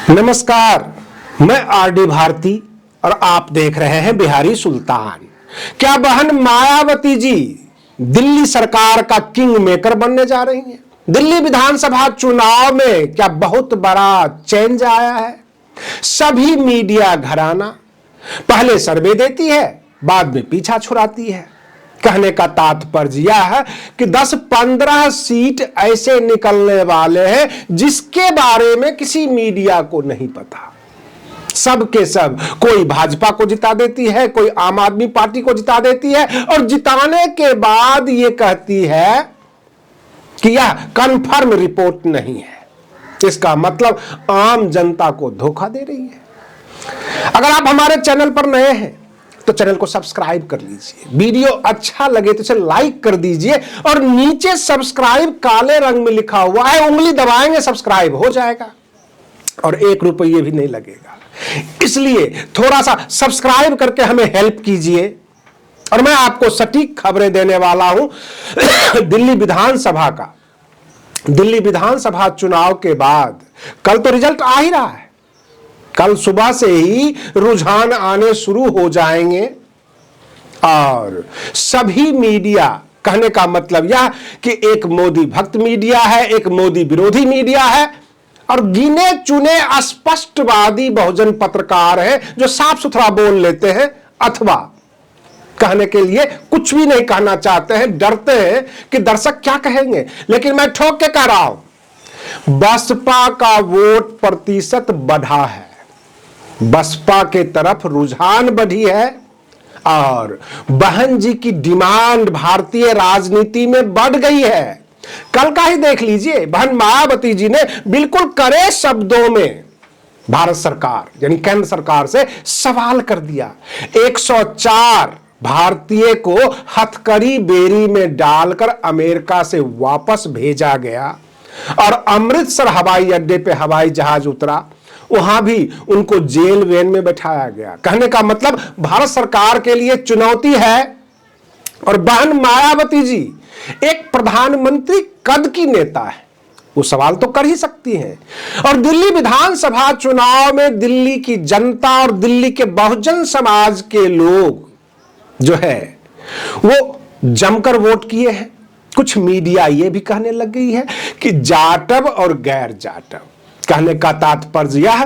नमस्कार, मैं आरडी भारती और आप देख रहे हैं बिहारी सुल्तान। क्या बहन मायावती जी दिल्ली सरकार का किंग मेकर बनने जा रही हैं? दिल्ली विधानसभा चुनाव में क्या बहुत बड़ा चेंज आया है? सभी मीडिया घराना पहले सर्वे देती है, बाद में पीछा छुड़ाती है। कहने का तात्पर्य यह है कि 10-15 सीट ऐसे निकलने वाले हैं जिसके बारे में किसी मीडिया को नहीं पता। सब के सब कोई भाजपा को जिता देती है, कोई आम आदमी पार्टी को जिता देती है और जिताने के बाद यह कहती है कि यह कंफर्म रिपोर्ट नहीं है। इसका मतलब आम जनता को धोखा दे रही है। अगर आप हमारे चैनल पर नए हैं तो चैनल को सब्सक्राइब कर लीजिए, वीडियो अच्छा लगे तो इसे लाइक कर दीजिए और नीचे सब्सक्राइब काले रंग में लिखा हुआ है, उंगली दबाएंगे सब्सक्राइब हो जाएगा और 1 रुपये भी नहीं लगेगा। इसलिए थोड़ा सा सब्सक्राइब करके हमें हेल्प कीजिए। और मैं आपको सटीक खबरें देने वाला हूं दिल्ली विधानसभा चुनाव के बाद। कल तो रिजल्ट आ ही रहा है, कल सुबह से ही रुझान आने शुरू हो जाएंगे और सभी मीडिया, कहने का मतलब यह कि एक मोदी भक्त मीडिया है, एक मोदी विरोधी मीडिया है और गिने चुने स्पष्टवादी बहुजन पत्रकार हैं जो साफ सुथरा बोल लेते हैं अथवा कहने के लिए कुछ भी नहीं कहना चाहते हैं, डरते हैं कि दर्शक क्या कहेंगे। लेकिन मैं ठोक के कह रहा हूं, बसपा का वोट प्रतिशत बढ़ा है, बसपा के तरफ रुझान बढ़ी है और बहन जी की डिमांड भारतीय राजनीति में बढ़ गई है। कल का ही देख लीजिए, बहन मायावती जी ने बिल्कुल कड़े शब्दों में भारत सरकार यानी केंद्र सरकार से सवाल कर दिया। 104 भारतीय को हथकड़ी बेरी में डालकर अमेरिका से वापस भेजा गया और अमृतसर हवाई अड्डे पे हवाई जहाज उतरा, वहां भी उनको जेल वैन में बैठाया गया। कहने का मतलब भारत सरकार के लिए चुनौती है। और बहन मायावती जी एक प्रधानमंत्री कद की नेता है, वो सवाल तो कर ही सकती हैं। और दिल्ली विधानसभा चुनाव में दिल्ली की जनता और दिल्ली के बहुजन समाज के लोग जो है वो जमकर वोट किए हैं। कुछ मीडिया ये भी कहने लग गई है कि जाटव और गैर जाटव, कहने का तात्पर्य यह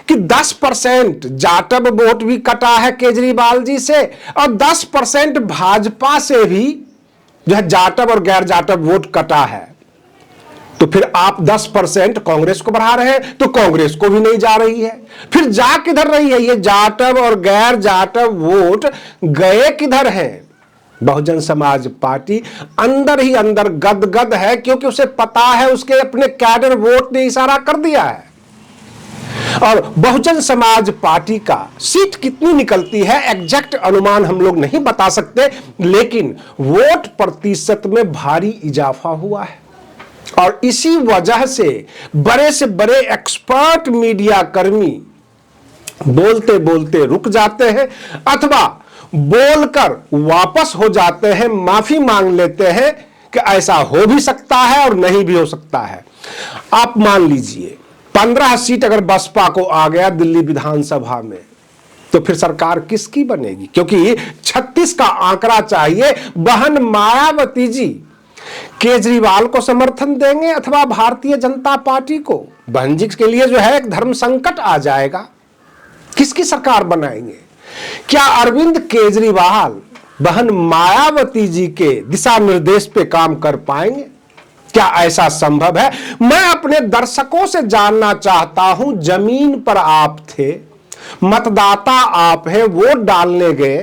कि 10% जाटव वोट भी कटा है केजरीवाल जी से और 10% भाजपा से भी जो है जाटव और गैर जाटव वोट कटा है। तो फिर आप 10% कांग्रेस को बढ़ा रहे हैं तो कांग्रेस को भी नहीं जा रही है, फिर जा किधर रही है? ये जाटव और गैर जाटव वोट गए किधर हैं? बहुजन समाज पार्टी अंदर ही अंदर गदगद है क्योंकि उसे पता है उसके अपने कैडर वोट ने इशारा कर दिया है। और बहुजन समाज पार्टी का सीट कितनी निकलती है एग्जैक्ट अनुमान हम लोग नहीं बता सकते, लेकिन वोट प्रतिशत में भारी इजाफा हुआ है। और इसी वजह से बड़े एक्सपर्ट मीडिया कर्मी बोलते बोलते रुक जाते हैं अथवा बोलकर वापस हो जाते हैं, माफी मांग लेते हैं कि ऐसा हो भी सकता है और नहीं भी हो सकता है। आप मान लीजिए 15 सीट अगर बसपा को आ गया दिल्ली विधानसभा में तो फिर सरकार किसकी बनेगी? क्योंकि 36 का आंकड़ा चाहिए। बहन मायावती जी केजरीवाल को समर्थन देंगे अथवा भारतीय जनता पार्टी को? बहन जी के लिए जो है एक धर्म संकट आ जाएगा। किसकी सरकार बनाएंगे? क्या अरविंद केजरीवाल बहन मायावती जी के दिशा निर्देश पे काम कर पाएंगे? क्या ऐसा संभव है? मैं अपने दर्शकों से जानना चाहता हूं, जमीन पर आप थे, मतदाता आप हैं, वोट डालने गए,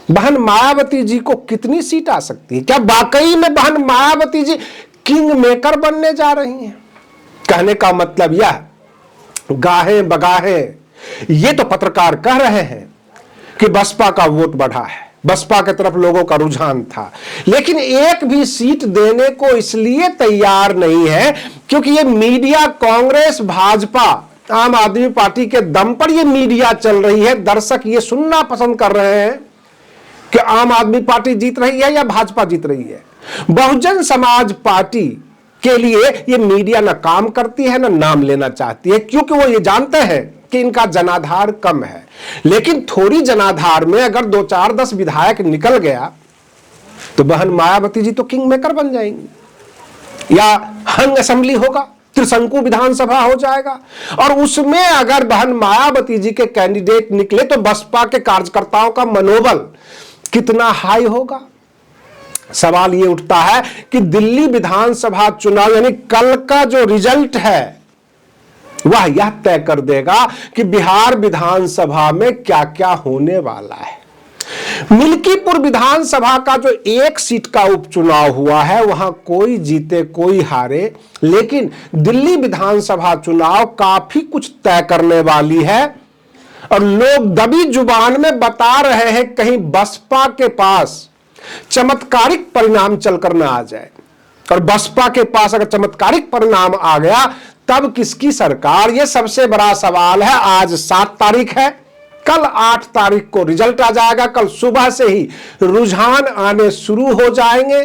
बहन मायावती जी को कितनी सीट आ सकती है? क्या वाकई में बहन मायावती जी किंग मेकर बनने जा रही हैं? कहने का मतलब यह गाहे बगाहे ये तो पत्रकार कह रहे हैं कि बसपा का वोट बढ़ा है, बसपा की तरफ लोगों का रुझान था, लेकिन एक भी सीट देने को इसलिए तैयार नहीं है क्योंकि ये मीडिया कांग्रेस भाजपा आम आदमी पार्टी के दम पर ये मीडिया चल रही है। दर्शक ये सुनना पसंद कर रहे हैं कि आम आदमी पार्टी जीत रही है या भाजपा जीत रही है। बहुजन समाज पार्टी के लिए ये मीडिया ना काम करती है ना नाम लेना चाहती है, क्योंकि वो ये जानते हैं कि इनका जनाधार कम है। लेकिन थोड़ी जनाधार में अगर 2 4 10 विधायक निकल गया तो बहन मायावती जी तो किंग मेकर बन जाएंगी, या हंग असेंबली होगा, त्रिशंकु विधानसभा हो जाएगा। और उसमें अगर बहन मायावती जी के कैंडिडेट निकले तो बसपा के कार्यकर्ताओं का मनोबल कितना हाई होगा। सवाल ये उठता है कि दिल्ली विधानसभा चुनाव यानी कल का जो रिजल्ट है वह यह तय कर देगा कि बिहार विधानसभा में क्या क्या होने वाला है। मिल्कीपुर विधानसभा का जो 1 सीट का उपचुनाव हुआ है वहां कोई जीते कोई हारे, लेकिन दिल्ली विधानसभा चुनाव काफी कुछ तय करने वाली है। और लोग दबी जुबान में बता रहे हैं कहीं बसपा के पास चमत्कारिक परिणाम चलकर ना आ जाए, और बसपा के पास अगर चमत्कारिक परिणाम आ गया तब किसकी सरकार, यह सबसे बड़ा सवाल है। आज 7 तारीख है, कल 8 तारीख को रिजल्ट आ जाएगा। कल सुबह से ही रुझान आने शुरू हो जाएंगे।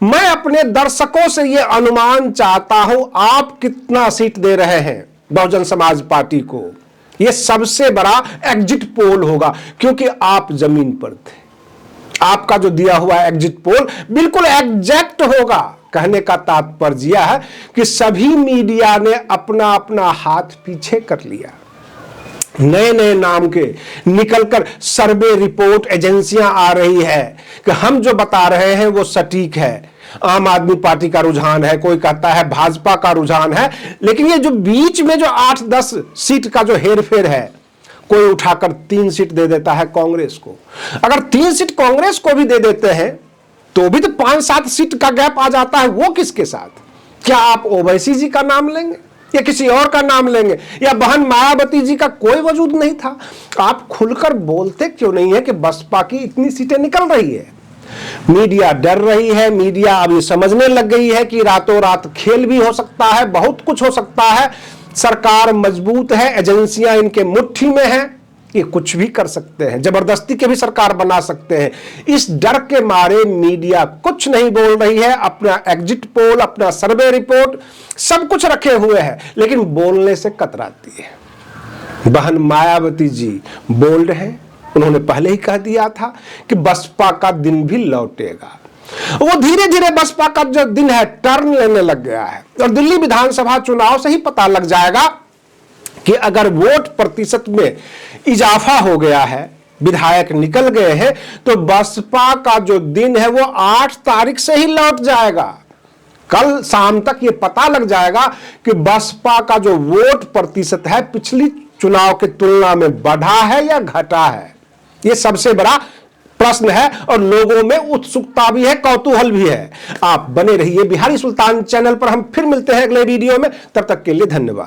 मैं अपने दर्शकों से यह अनुमान चाहता हूं, आप कितना सीट दे रहे हैं बहुजन समाज पार्टी को। यह सबसे बड़ा एग्जिट पोल होगा, क्योंकि आप जमीन पर थे। आपका जो दिया हुआ एग्जिट पोल बिल्कुल एग्जैक्ट होगा। कहने का तात्पर्य यह है कि सभी मीडिया ने अपना अपना हाथ पीछे कर लिया। नए नए नाम के निकलकर सर्वे रिपोर्ट एजेंसियां आ रही है कि हम जो बता रहे हैं वो सटीक है। आम आदमी पार्टी का रुझान है, कोई कहता है भाजपा का रुझान है, लेकिन ये जो बीच में जो 8-10 सीट का जो हेरफेर है, कोई उठाकर 3 सीट दे देता है कांग्रेस को। अगर 3 सीट कांग्रेस को भी दे देते हैं तो भी तो 5-7 सीट का गैप आ जाता है। वो किसके साथ? क्या आप ओवैसी जी का नाम लेंगे या किसी और का नाम लेंगे, या बहन मायावती जी का कोई वजूद नहीं था? आप खुलकर बोलते क्यों नहीं है कि बसपा की इतनी सीटें निकल रही है? मीडिया डर रही है। मीडिया अब ये समझने लग गई है कि रातों रात खेल भी हो सकता है, बहुत कुछ हो सकता है। सरकार मजबूत है, एजेंसियां इनके मुट्ठी में हैं, ये कुछ भी कर सकते हैं, जबरदस्ती के भी सरकार बना सकते हैं। इस डर के मारे मीडिया कुछ नहीं बोल रही है। अपना एग्जिट पोल, अपना सर्वे रिपोर्ट सब कुछ रखे हुए हैं, लेकिन बोलने से कतराती है। बहन मायावती जी बोल्ड हैं। उन्होंने पहले ही कह दिया था कि बसपा का दिन भी लौटेगा। वो धीरे धीरे बसपा का जो दिन है टर्न लेने लग गया है, और दिल्ली विधानसभा चुनाव से ही पता लग जाएगा कि अगर वोट प्रतिशत में इजाफा हो गया है, विधायक निकल गए हैं, तो बसपा का जो दिन है वो 8 तारीख से ही लौट जाएगा। कल शाम तक ये पता लग जाएगा कि बसपा का जो वोट प्रतिशत है पिछली चुनाव की तुलना में बढ़ा है या घटा है। ये सबसे बड़ा प्रश्न है, और लोगों में उत्सुकता भी है, कौतूहल भी है। आप बने रहिए बिहारी सुल्तान चैनल पर। हम फिर मिलते हैं अगले वीडियो में। तब तक के लिए धन्यवाद।